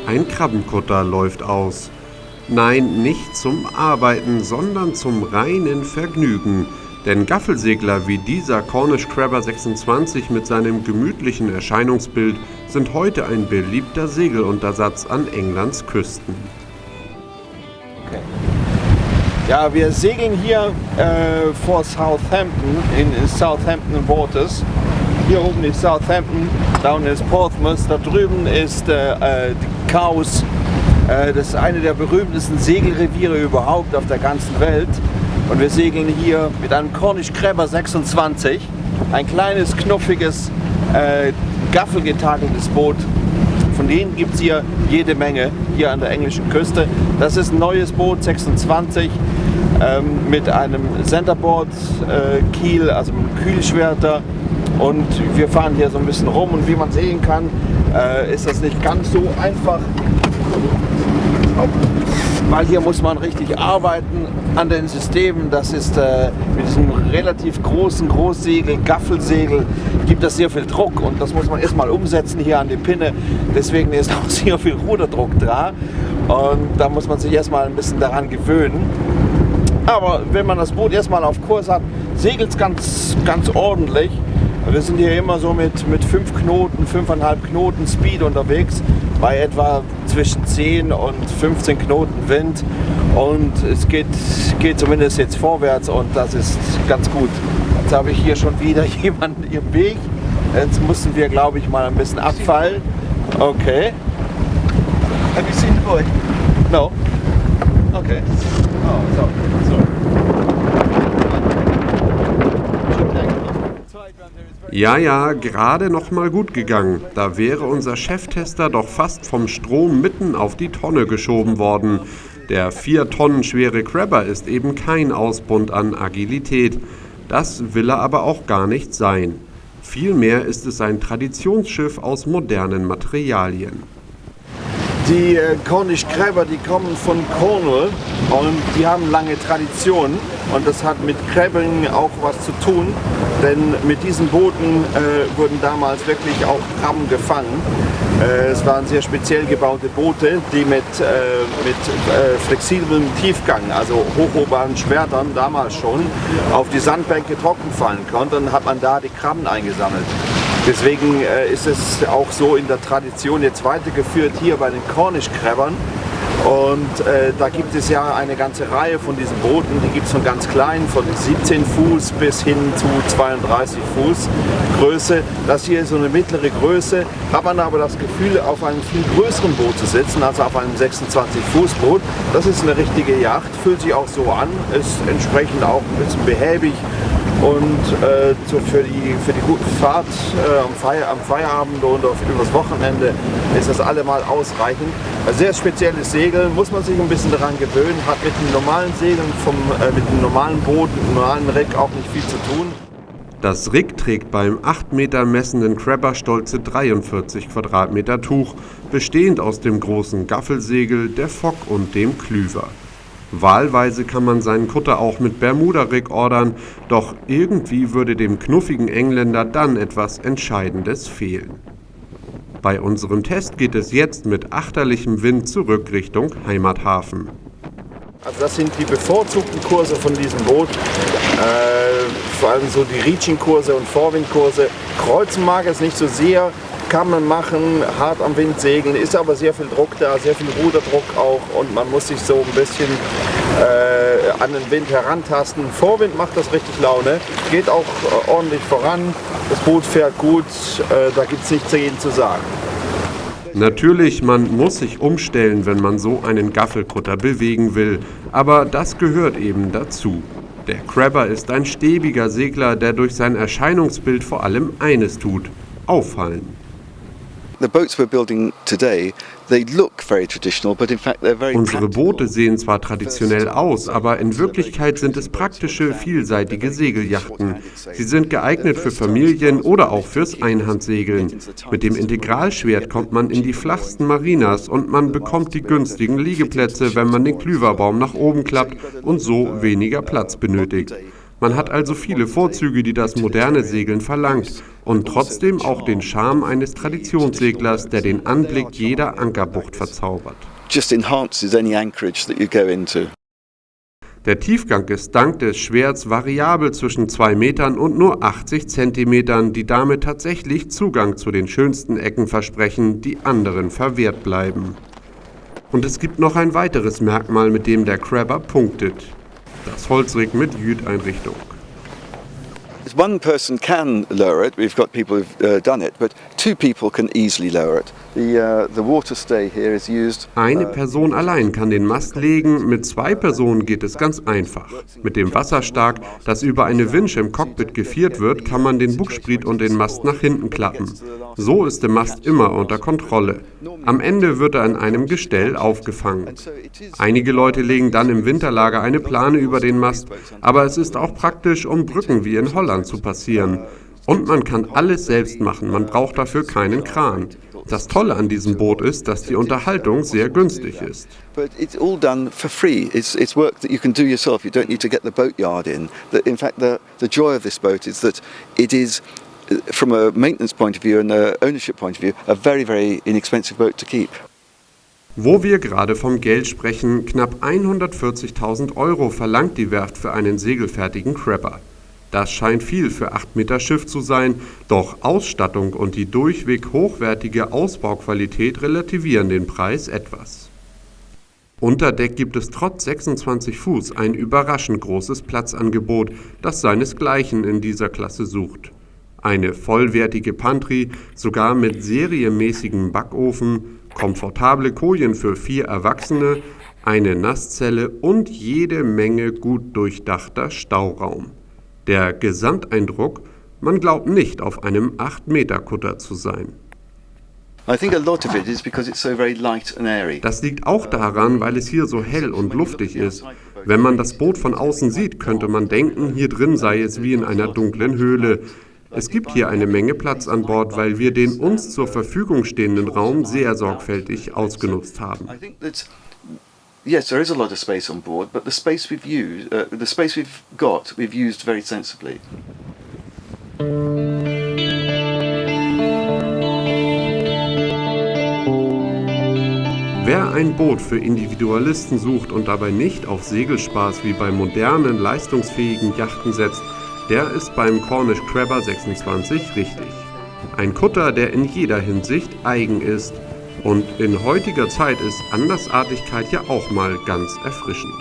Ein Krabbenkutter läuft aus. Nein, nicht zum Arbeiten, sondern zum reinen Vergnügen. Denn Gaffelsegler wie dieser Cornish Crabber 26 mit seinem gemütlichen Erscheinungsbild sind heute ein beliebter Segeluntersatz an Englands Küsten. Okay. Ja, wir segeln hier vor Southampton, in Southampton Waters. Hier oben ist Southampton, da unten ist Portsmouth, da drüben ist die Cowes. Das ist eine der berühmtesten Segelreviere überhaupt auf der ganzen Welt. Und wir segeln hier mit einem Cornish Crabber 26, ein kleines, knuffiges, gaffelgetakeltes Boot. Von denen gibt es hier jede Menge, hier an der englischen Küste. Das ist ein neues Boot, 26, mit einem Centerboard-Kiel, also mit einem Kühlschwerter. Und wir fahren hier so ein bisschen rum und wie man sehen kann, ist das nicht ganz so einfach. Weil hier muss man richtig arbeiten an den Systemen. Das ist mit diesem relativ großen Großsegel, Gaffelsegel, gibt es sehr viel Druck und das muss man erstmal umsetzen hier an die Pinne. Deswegen ist auch sehr viel Ruderdruck da und da muss man sich erstmal ein bisschen daran gewöhnen. Aber wenn man das Boot erstmal auf Kurs hat, segelt es ganz ordentlich. Wir sind hier immer so mit 5 Knoten, 5,5 Knoten Speed unterwegs, bei etwa zwischen 10 und 15 Knoten Wind. Und es geht zumindest jetzt vorwärts und das ist ganz gut. Jetzt habe ich hier schon wieder jemanden im Weg. Jetzt müssen wir, glaube ich, mal ein bisschen abfallen. Okay. Have you seen the boy? No. Okay. Oh, sorry. Ja, gerade noch mal gut gegangen. Da wäre unser Cheftester doch fast vom Strom mitten auf die Tonne geschoben worden. Der 4 Tonnen schwere Crabber ist eben kein Ausbund an Agilität. Das will er aber auch gar nicht sein. Vielmehr ist es ein Traditionsschiff aus modernen Materialien. Die Cornish Crabber, die kommen von Cornwall und die haben lange Tradition und das hat mit Crabbing auch was zu tun, denn mit diesen Booten wurden damals wirklich auch Krabben gefangen. Es waren sehr speziell gebaute Boote, die mit flexiblem Tiefgang, also hochhochbaren Schwertern damals schon, auf die Sandbänke trocken fallen konnten und hat man da die Krabben eingesammelt. Deswegen ist es auch so in der Tradition jetzt weitergeführt hier bei den Cornish Crabbern. Und da gibt es ja eine ganze Reihe von diesen Booten, die gibt es von ganz klein, von 17 Fuß bis hin zu 32 Fuß Größe. Das hier ist so eine mittlere Größe, hat man aber das Gefühl, auf einem viel größeren Boot zu sitzen, also auf einem 26 Fuß Boot. Das ist eine richtige Yacht, fühlt sich auch so an, ist entsprechend auch ein bisschen behäbig. Und für die gute Fahrt am Feierabend und übers Wochenende ist das allemal ausreichend. Ein sehr spezielles Segel, muss man sich ein bisschen daran gewöhnen, hat mit den normalen Segeln, mit dem normalen Boot, mit dem normalen Rig auch nicht viel zu tun. Das Rig trägt beim 8 Meter messenden Crabber stolze 43 Quadratmeter Tuch, bestehend aus dem großen Gaffelsegel, der Fock und dem Klüver. Wahlweise kann man seinen Kutter auch mit Bermuda-Rig ordern, doch irgendwie würde dem knuffigen Engländer dann etwas Entscheidendes fehlen. Bei unserem Test geht es jetzt mit achterlichem Wind zurück Richtung Heimathafen. Also das sind die bevorzugten Kurse von diesem Boot, vor allem so die Reaching-Kurse und Vorwindkurse. Kreuzen mag es nicht so sehr, kann man machen, hart am Wind segeln, ist aber sehr viel Druck da, sehr viel Ruderdruck auch und man muss sich so ein bisschen an den Wind herantasten. Vorwind macht das richtig Laune, geht auch ordentlich voran, das Boot fährt gut, da gibt es nichts dagegen zu sagen. Natürlich, man muss sich umstellen, wenn man so einen Gaffelkutter bewegen will, aber das gehört eben dazu. Der Crabber ist ein stäbiger Segler, der durch sein Erscheinungsbild vor allem eines tut: auffallen. Unsere Boote sehen zwar traditionell aus, aber in Wirklichkeit sind es praktische, vielseitige Segelyachten. Sie sind geeignet für Familien oder auch fürs Einhandsegeln. Mit dem Integralschwert kommt man in die flachsten Marinas und man bekommt die günstigen Liegeplätze, wenn man den Klüverbaum nach oben klappt und so weniger Platz benötigt. Man hat also viele Vorzüge, die das moderne Segeln verlangt und trotzdem auch den Charme eines Traditionsseglers, der den Anblick jeder Ankerbucht verzaubert. Just enhances any anchorage that you go into. Der Tiefgang ist dank des Schwerts variabel zwischen 2 Metern und nur 80 Zentimetern, die damit tatsächlich Zugang zu den schönsten Ecken versprechen, die anderen verwehrt bleiben. Und es gibt noch ein weiteres Merkmal, mit dem der Crabber punktet: das Holzrig mit Jüt-Einrichtung. One person can lower it. We've got people who've done it, but 2 people can easily lower it. The water stay here is used. Eine Person allein kann den Mast legen, mit 2 Personen geht es ganz einfach. Mit dem Wasserstark, das über eine Winche im Cockpit gefiert wird, kann man den Bugspriet und den Mast nach hinten klappen. So ist der Mast immer unter Kontrolle. Am Ende wird er in einem Gestell aufgefangen. Einige Leute legen dann im Winterlager eine Plane über den Mast, aber es ist auch praktisch, um Brücken wie in Holland zu passieren. Und man kann alles selbst machen, man braucht dafür keinen Kran. Das Tolle an diesem Boot ist, dass die Unterhaltung sehr günstig ist. But it's all done for free. It's work that you can do yourself. You don't need to get the boatyard in. In fact, the joy of this boat is that it is, from a maintenance point of view and a ownership point of view, a very, very inexpensive boat to keep. Wo wir gerade vom Geld sprechen, knapp 140.000 € verlangt die Werft für einen segelfertigen Crabber. Das scheint viel für 8 Meter Schiff zu sein, doch Ausstattung und die durchweg hochwertige Ausbauqualität relativieren den Preis etwas. Unter Deck gibt es trotz 26 Fuß ein überraschend großes Platzangebot, das seinesgleichen in dieser Klasse sucht. Eine vollwertige Pantry, sogar mit serienmäßigem Backofen, komfortable Kojen für 4 Erwachsene, eine Nasszelle und jede Menge gut durchdachter Stauraum. Der Gesamteindruck: man glaubt nicht, auf einem 8-Meter-Kutter zu sein. Das liegt auch daran, weil es hier so hell und luftig ist. Wenn man das Boot von außen sieht, könnte man denken, hier drin sei es wie in einer dunklen Höhle. Es gibt hier eine Menge Platz an Bord, weil wir den uns zur Verfügung stehenden Raum sehr sorgfältig ausgenutzt haben. Yes, there is a lot of space on board, but the space we've got, we've used very sensibly. Wer ein Boot für Individualisten sucht und dabei nicht auf Segelspaß wie bei modernen, leistungsfähigen Yachten setzt, der ist beim Cornish Crabber 26 richtig. Ein Kutter, der in jeder Hinsicht eigen ist. Und in heutiger Zeit ist Andersartigkeit ja auch mal ganz erfrischend.